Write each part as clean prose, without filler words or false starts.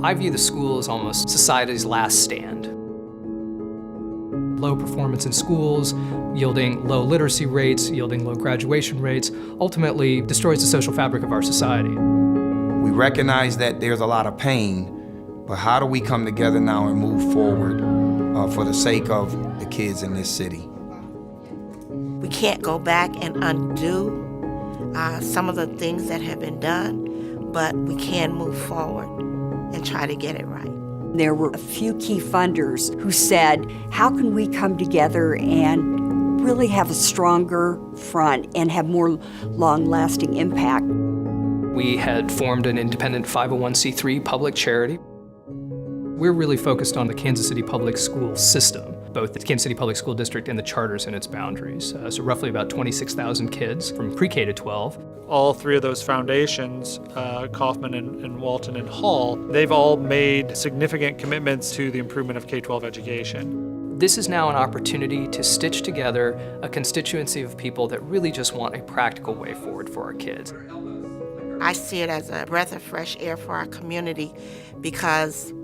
I view the school as almost society's last stand. Low performance in schools, yielding low literacy rates, yielding low graduation rates, ultimately destroys the social fabric of our society. We recognize that there's a lot of pain, but how do we come together now and move forward for the sake of the kids in this city? We can't go back and undo some of the things that have been done, but we can move forward and try to get it right. There were a few key funders who said, how can we come together and really have a stronger front and have more long-lasting impact? We had formed an independent 501c3 public charity. We're really focused on the Kansas City public school system, both the Kansas City Public School District and the charters and its boundaries. So roughly about 26,000 kids from pre-K to 12. All three of those foundations, Kaufman and Walton and Hall, they've all made significant commitments to the improvement of K-12 education. This is now an opportunity to stitch together a constituency of people that really just want a practical way forward for our kids. I see it as a breath of fresh air for our community because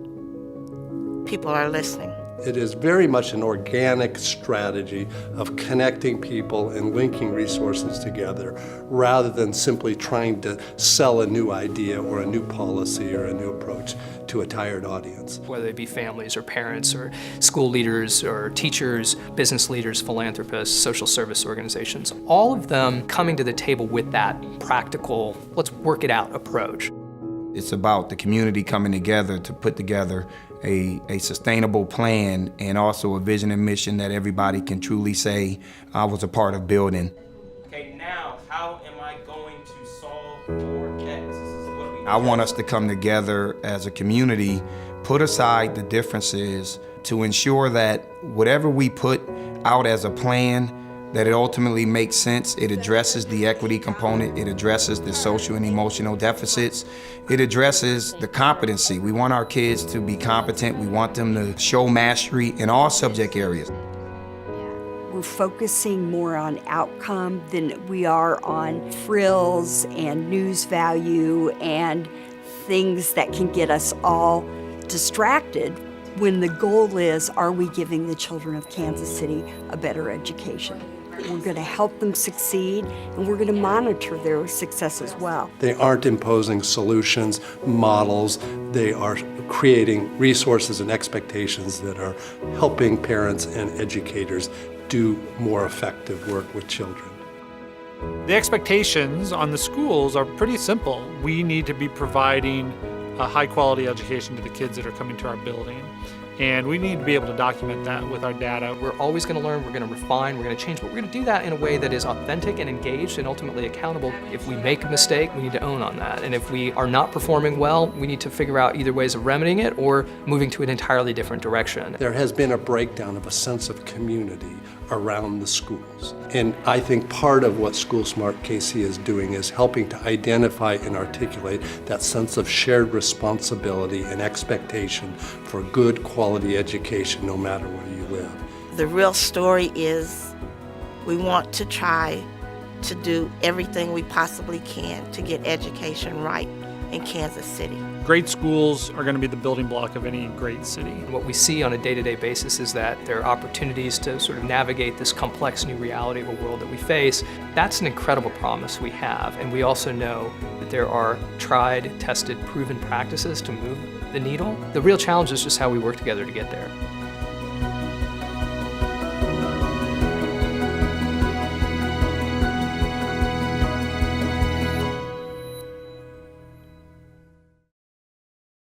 people are listening. It is very much an organic strategy of connecting people and linking resources together rather than simply trying to sell a new idea or a new policy or a new approach to a tired audience. Whether they be families or parents or school leaders or teachers, business leaders, philanthropists, social service organizations, all of them coming to the table with that practical, let's work it out approach. It's about the community coming together to put together a sustainable plan and also a vision and mission that everybody can truly say I was a part of building. Okay, now how am I going to solve for X? I want us to come together as a community, put aside the differences to ensure that whatever we put out as a plan, that it ultimately makes sense. It addresses the equity component, it addresses the social and emotional deficits, it addresses the competency. We want our kids to be competent, we want them to show mastery in all subject areas. We're focusing more on outcome than we are on frills and news value and things that can get us all distracted when the goal is, are we giving the children of Kansas City a better education? We're going to help them succeed, and we're going to monitor their success as well. They aren't imposing solutions, models. They are creating resources and expectations that are helping parents and educators do more effective work with children. The expectations on the schools are pretty simple. We need to be providing a high-quality education to the kids that are coming to our building. And we need to be able to document that with our data. We're always going to learn, we're going to refine, we're going to change, but we're going to do that in a way that is authentic and engaged and ultimately accountable. If we make a mistake, we need to own on that. And if we are not performing well, we need to figure out either ways of remedying it or moving to an entirely different direction. There has been a breakdown of a sense of community around the schools. And I think part of what SchoolSmartKC is doing is helping to identify and articulate that sense of shared responsibility and expectation for good quality education no matter where you live. The real story is we want to try to do everything we possibly can to get education right in Kansas City. Great schools are going to be the building block of any great city. What we see on a day-to-day basis is that there are opportunities to sort of navigate this complex new reality of a world that we face. That's an incredible promise we have, and we also know that there are tried, tested, proven practices to move the needle. The real challenge is just how we work together to get there.